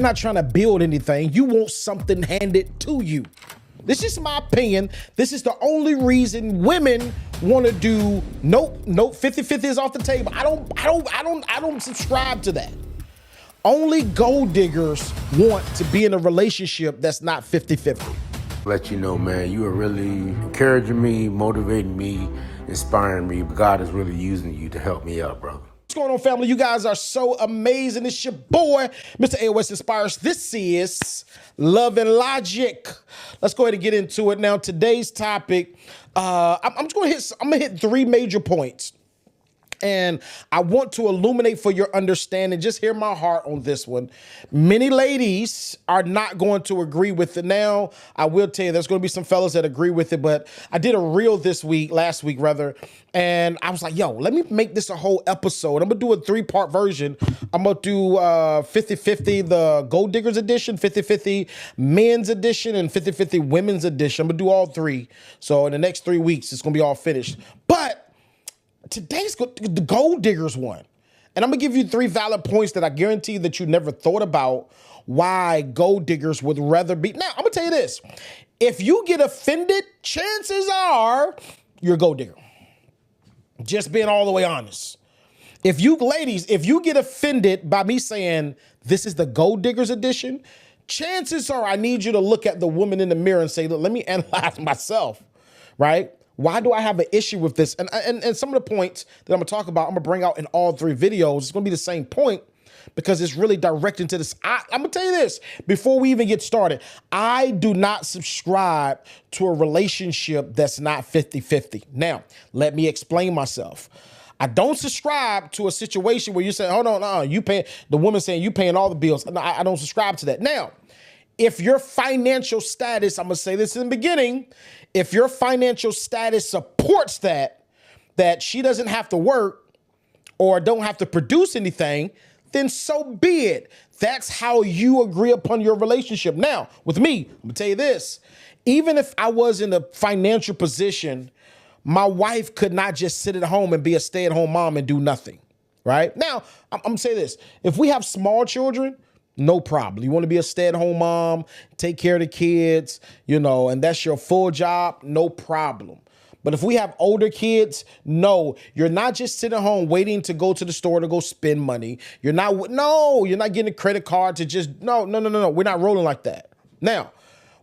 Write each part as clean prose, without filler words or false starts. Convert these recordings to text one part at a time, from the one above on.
not trying to build anything. You want something handed to you. This is my opinion. This is the only reason women want to do nope, 50-50 is off the table. I don't subscribe to that. Only gold diggers want to be in a relationship that's not 50-50. Let you know, man, you are really encouraging me, motivating me, inspiring me. God is really using you to help me out, brother. What's going on, family? You guys are so amazing. It's your boy, Mr. AOS Inspires. This is Love and Logic. Let's go ahead and get into it now. Today's topic, I'm gonna hit three major points. And I want to illuminate for your understanding. Just hear my heart on this one. Many ladies are not going to agree with it. Now, I will tell you, there's going to be some fellas that agree with it, but I did a reel last week, and I was like, yo, let me make this a whole episode. I'm going to do a 3-part version. I'm going to do 50-50, the Gold Diggers edition, 50-50 men's edition, and 50-50 women's edition. I'm going to do all three. So in the next 3 weeks, it's going to be all finished. But today's the gold diggers one. And I'm gonna give you 3 valid points that I guarantee that you never thought about why gold diggers would rather be. Now, I'm gonna tell you this. If you get offended, chances are you're a gold digger. Just being all the way honest. If you get offended by me saying this is the gold diggers edition, chances are I need you to look at the woman in the mirror and say, look, let me analyze myself, right? Why do I have an issue with this? And some of the points that I'm gonna talk about, I'm gonna bring out in all 3 videos. It's gonna be the same point because it's really directed to this. I'm gonna tell you this, before we even get started, I do not subscribe to a relationship that's not 50-50. Now, let me explain myself. I don't subscribe to a situation where you say, hold on, you pay, the woman saying you paying all the bills. No, I don't subscribe to that. Now, if your financial status, I'm gonna say this in the beginning, if your financial status supports that she doesn't have to work or don't have to produce anything, then so be it. That's how you agree upon your relationship. Now, with me, I'm gonna tell you this, even if I was in a financial position, my wife could not just sit at home and be a stay-at-home mom and do nothing, right? Now, I'm gonna say this, if we have small children, no problem. You want to be a stay-at-home mom, take care of the kids, and that's your full job, no problem. But if we have older kids, no, you're not just sitting home waiting to go to the store to go spend money. You're not getting a credit card to just, no. We're not rolling like that. Now,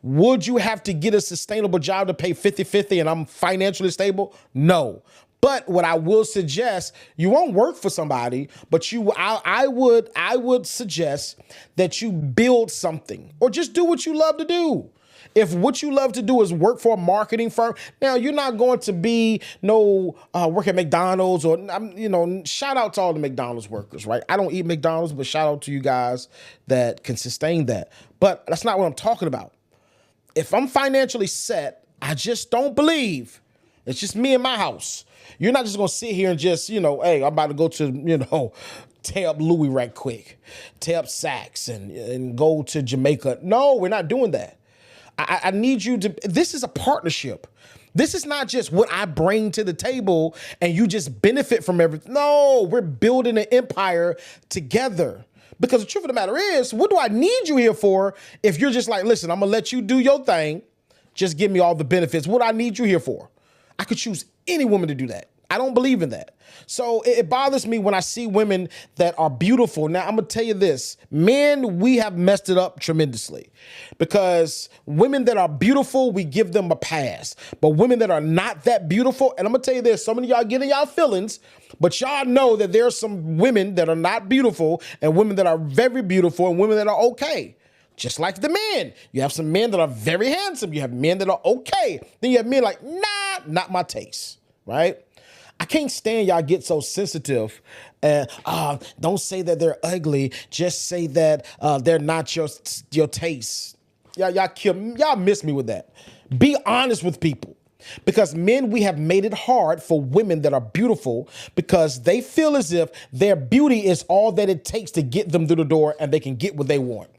would you have to get a sustainable job to pay 50-50 and I'm financially stable? No. But what I will suggest, you won't work for somebody, but I would suggest that you build something or just do what you love to do. If what you love to do is work for a marketing firm, now you're not going to be work at McDonald's or, shout out to all the McDonald's workers, right? I don't eat McDonald's, but shout out to you guys that can sustain that. But that's not what I'm talking about. If I'm financially set, I just don't believe it's just me in my house. You're not just going to sit here and just, hey, I'm about to go to, tear up Louis right quick, tear up Saks and go to Jamaica. No, we're not doing that. I need you to, this is a partnership. This is not just what I bring to the table and you just benefit from everything. No, we're building an empire together. Because the truth of the matter is, what do I need you here for if you're just like, listen, I'm going to let you do your thing. Just give me all the benefits. What do I need you here for? I could choose any woman to do that. I don't believe in that. So it bothers me when I see women that are beautiful. Now, I'm going to tell you this. Men, we have messed it up tremendously because women that are beautiful, we give them a pass. But women that are not that beautiful, and I'm going to tell you this, some of y'all getting y'all feelings, but y'all know that there's some women that are not beautiful and women that are very beautiful and women that are okay. Just like the men. You have some men that are very handsome. You have men that are okay. Then you have men like, nah, not my taste, right? I can't stand y'all get so sensitive and don't say that they're ugly. Just say that they're not your taste. Y'all miss me with that. Be honest with people. Because men, we have made it hard for women that are beautiful because they feel as if their beauty is all that it takes to get them through the door and they can get what they want.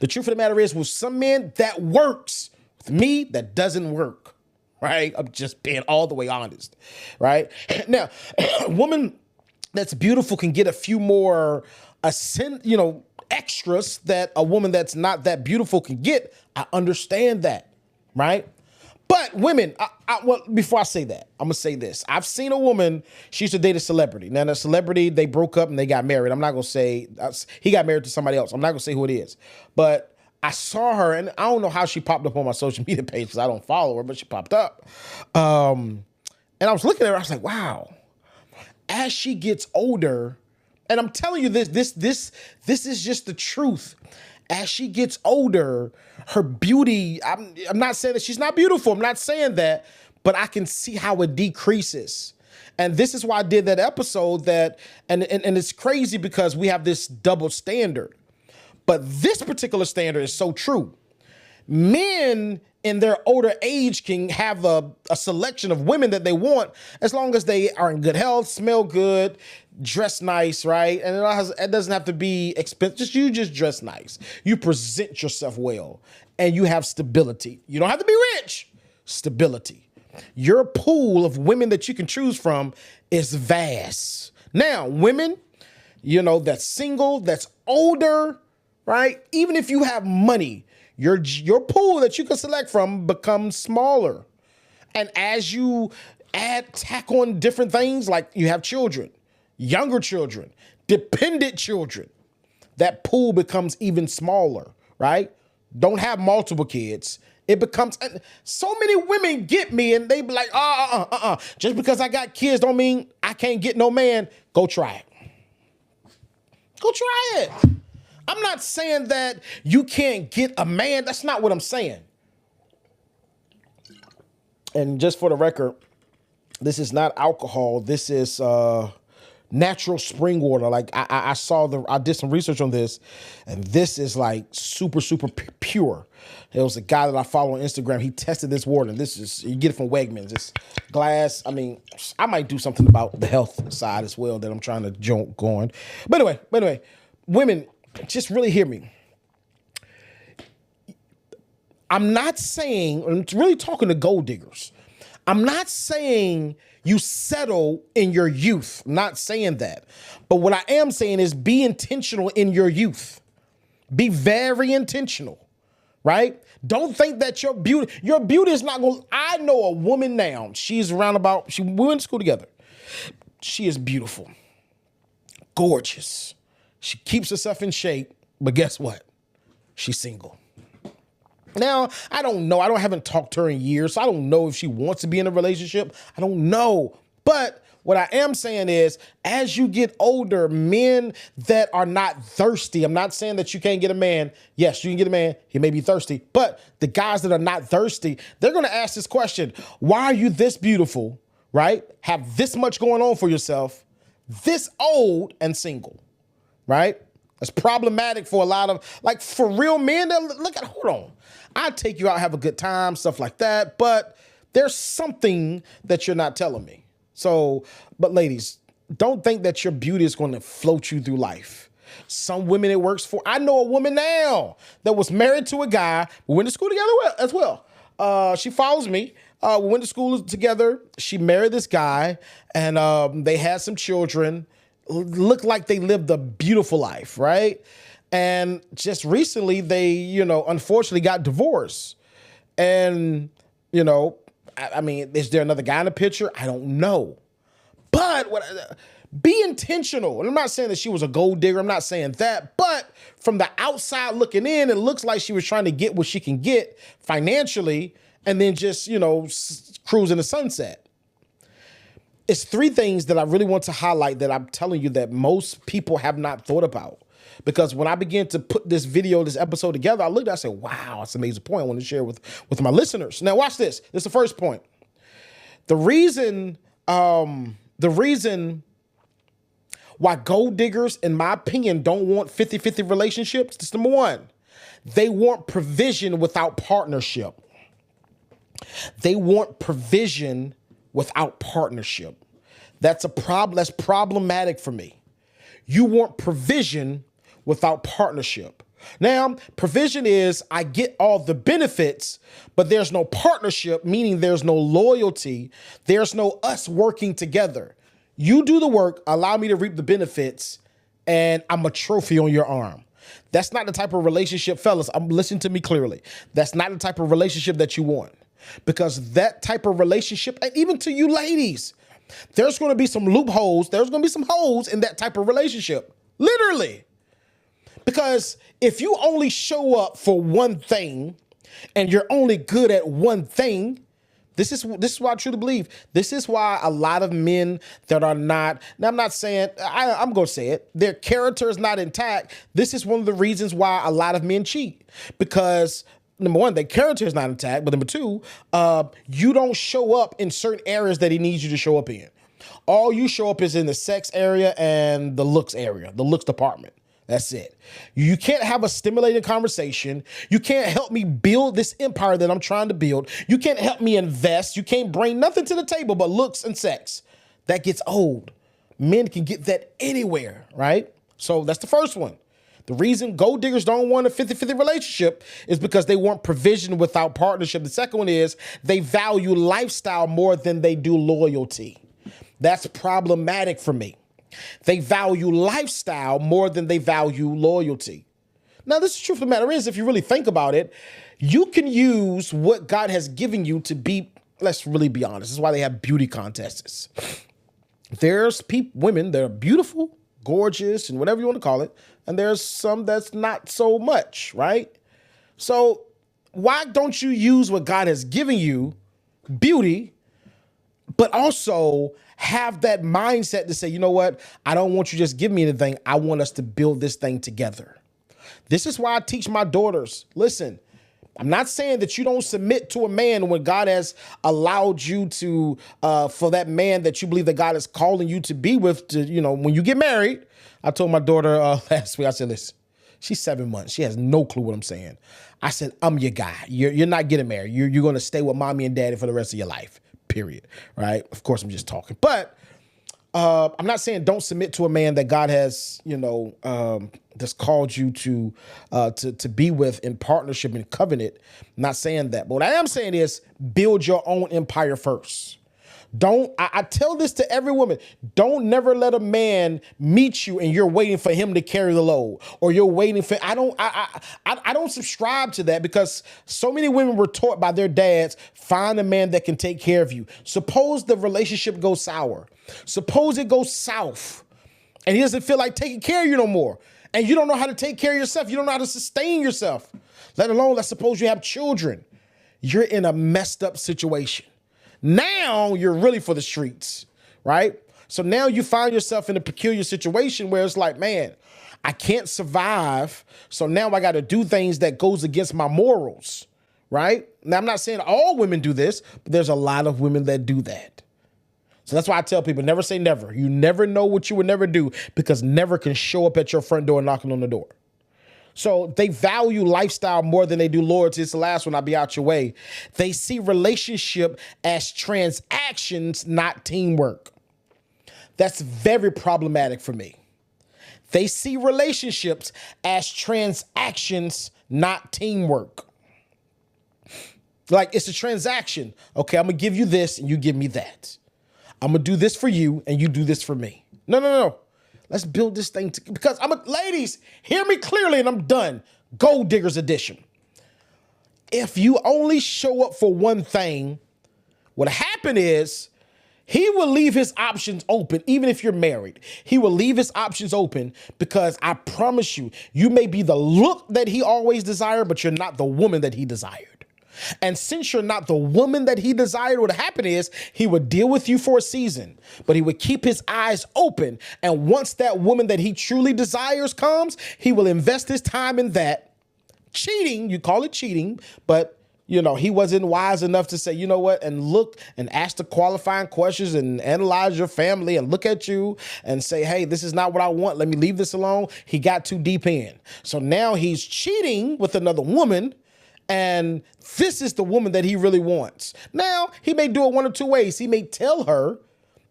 The truth of the matter is, with some men, that works. With me, that doesn't work, right? I'm just being all the way honest, right? Now, a woman that's beautiful can get a few more, extras that a woman that's not that beautiful can get. I understand that, right? But women, well, before I say that, I'm gonna say this. I've seen a woman, she used to date a celebrity. Now, the celebrity, they broke up and they got married. I'm not gonna say, he got married to somebody else. I'm not gonna say who it is. But I saw her, and I don't know how she popped up on my social media page because I don't follow her, but she popped up. And I was looking at her, I was like, wow. As she gets older, and I'm telling you this is just the truth. As she gets older, her beauty, I'm not saying that she's not beautiful. I'm not saying that, but I can see how it decreases. And this is why I did that episode and it's crazy because we have this double standard. But this particular standard is so true. Men in their older age can have a selection of women that they want as long as they are in good health, smell good, dress nice, right? And it doesn't have to be expensive. You just dress nice. You present yourself well and you have stability. You don't have to be rich. Stability. Your pool of women that you can choose from is vast. Now, women, that's single, that's older, right? Even if you have money, your pool that you can select from becomes smaller. And as you tack on different things, like you have children, younger children, dependent children, that pool becomes even smaller, right? Don't have multiple kids. It becomes, so many women get me and they be like, just because I got kids don't mean I can't get no man. Go try it. Go try it. I'm not saying that you can't get a man. That's not what I'm saying. And just for the record, this is not alcohol. This is natural spring water. Like I did some research on this, and this is like super, super pure. There was a guy that I follow on Instagram. He tested this water, and you get it from Wegmans. It's glass. I mean, I might do something about the health side as well that I'm trying to go on. But anyway, women, just really hear me. I'm not saying, I'm really talking to gold diggers. I'm not saying you settle in your youth. I'm not saying that. But what I am saying is be intentional in your youth. Be very intentional, right? Don't think that your beauty is not going to, I know a woman now, we went to school together. She is beautiful, gorgeous. She keeps herself in shape, but guess what? She's single. Now, I don't know. I haven't talked to her in years, so I don't know if she wants to be in a relationship. I don't know. But what I am saying is, as you get older, men that are not thirsty, I'm not saying that you can't get a man. Yes, you can get a man. He may be thirsty. But the guys that are not thirsty, they're going to ask this question. Why are you this beautiful, right? Have this much going on for yourself, this old and single, right? That's problematic for a lot of, like, for real men. Hold on. I'll take you out, have a good time, stuff like that. But there's something that you're not telling me. So, but ladies, don't think that your beauty is going to float you through life. Some women it works for. I know a woman now that was married to a guy. We went to school together as well. She follows me. We went to school together. She married this guy, and they had some children. Looked like they lived a beautiful life, right? And just recently, they, unfortunately got divorced. And, I mean, is there another guy in the picture? I don't know. But be intentional. And I'm not saying that she was a gold digger. I'm not saying that. But from the outside looking in, it looks like she was trying to get what she can get financially and then just, cruise in the sunset. It's three things that I really want to highlight that I'm telling you that most people have not thought about. Because when I began to put this episode together, I looked at it, I said, wow, that's an amazing point I want to share with my listeners. Now watch this. This is the first point. The reason why gold diggers, in my opinion, don't want 50-50 relationships, this is number one. They want provision without partnership. They want provision without partnership. That's a problem. That's problematic for me. You want provision without partnership. Now, provision is I get all the benefits, but there's no partnership, meaning there's no loyalty. There's no us working together. You do the work, allow me to reap the benefits, and I'm a trophy on your arm. That's not the type of relationship, fellas. Listen to me clearly. That's not the type of relationship that you want. Because that type of relationship, and even to you ladies, there's going to be some loopholes. There's going to be some holes in that type of relationship. Literally. Because if you only show up for one thing and you're only good at one thing, this is what I truly believe. This is why a lot of men that are not, now I'm not saying, I'm going to say it, their character is not intact. This is one of the reasons why a lot of men cheat. Because number one, their character is not intact. But number two, you don't show up in certain areas that he needs you to show up in. All you show up is in the sex area and the looks area, the looks department. That's it. You can't have a stimulating conversation. You can't help me build this empire that I'm trying to build. You can't help me invest. You can't bring nothing to the table but looks and sex. That gets old. Men can get that anywhere, right? So that's the first one. The reason gold diggers don't want a 50-50 relationship is because they want provision without partnership. The second one is they value lifestyle more than they do loyalty. That's problematic for me. They value lifestyle more than they value loyalty. Now, this is the truth of the matter is, if you really think about it, you can use what God has given you to be, let's really be honest. This is why they have beauty contests. There's women that are beautiful, gorgeous, and whatever you want to call it. And there's some that's not so much, right? So why don't you use what God has given you, beauty, but also have that mindset to say, you know what? I don't want you to just give me anything. I want us to build this thing together. This is why I teach my daughters. Listen, I'm not saying that you don't submit to a man when God has allowed you to, for that man that you believe that God is calling you to be with, to, you know, when you get married. I told my daughter last week, I said, listen, she's 7 months. She has no clue what I'm saying. I said, I'm your guy. You're not getting married. You're going to stay with mommy and daddy for the rest of your life. Period. Right? Of course, I'm just talking. But I'm not saying don't submit to a man that God has, you know, that's called you to be with in partnership and covenant. I'm not saying that. But what I am saying is build your own empire first. I tell this to every woman. Don't never let a man meet you and you're waiting for him to carry the load, or you're waiting for, I don't subscribe to that, because so many women were taught by their dads, find a man that can take care of you. Suppose the relationship goes sour. Suppose it goes south and he doesn't feel like taking care of you no more. And you don't know how to take care of yourself. You don't know how to sustain yourself, let alone, let's suppose you have children. You're in a messed up situation. Now you're really for the streets, right? So now you find yourself in a peculiar situation where it's like, man, I can't survive. So now I got to do things that goes against my morals, right? Now, I'm not saying all women do this, but there's a lot of women that do that. So that's why I tell people, never say never. You never know what you would never do, because never can show up at your front door knocking on the door. So they value lifestyle more than they do loyalty. It's the last one. I'll be out your way. They see relationship as transactions, not teamwork. That's very problematic for me. They see relationships as transactions, not teamwork. Like, it's a transaction. Okay, I'm going to give you this and you give me that. I'm going to do this for you and you do this for me. No. Let's build this thing because ladies, hear me clearly and I'm done. Gold Diggers edition. If you only show up for one thing, what happened is he will leave his options open. Even if you're married, he will leave his options open, because I promise you, you may be the look that he always desired, but you're not the woman that he desired. And since you're not the woman that he desired, what happened is he would deal with you for a season, but he would keep his eyes open. And once that woman that he truly desires comes, he will invest his time in that. Cheating, you call it cheating, but you know, he wasn't wise enough to say, you know what, and look and ask the qualifying questions and analyze your family and look at you and say, hey, this is not what I want. Let me leave this alone. He got too deep in. So now he's cheating with another woman. And this is the woman that he really wants. Now, he may do it one of two ways. He may tell her,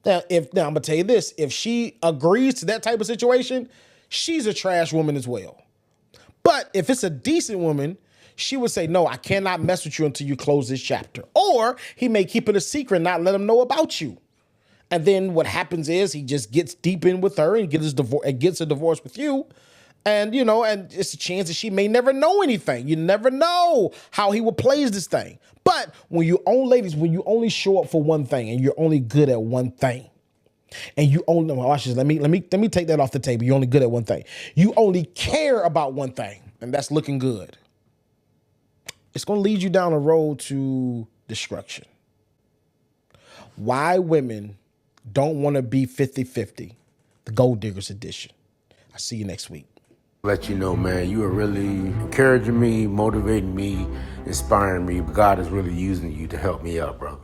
now I'm going to tell you this, if she agrees to that type of situation, she's a trash woman as well. But if it's a decent woman, she would say, no, I cannot mess with you until you close this chapter. Or he may keep it a secret, not let him know about you. And then what happens is he just gets deep in with her and gets a divorce with you. And, and it's a chance that she may never know anything. You never know how he will plays this thing. But when you ladies, when you only show up for one thing and you're only good at one thing, and you only, watch this, let me take that off the table. You're only good at one thing. You only care about one thing, and that's looking good. It's going to lead you down a road to destruction. Why women don't want to be 50-50, the Gold Diggers edition. I'll see you next week. Let you know, man, you are really encouraging me, motivating me, inspiring me. God is really using you to help me out, brother.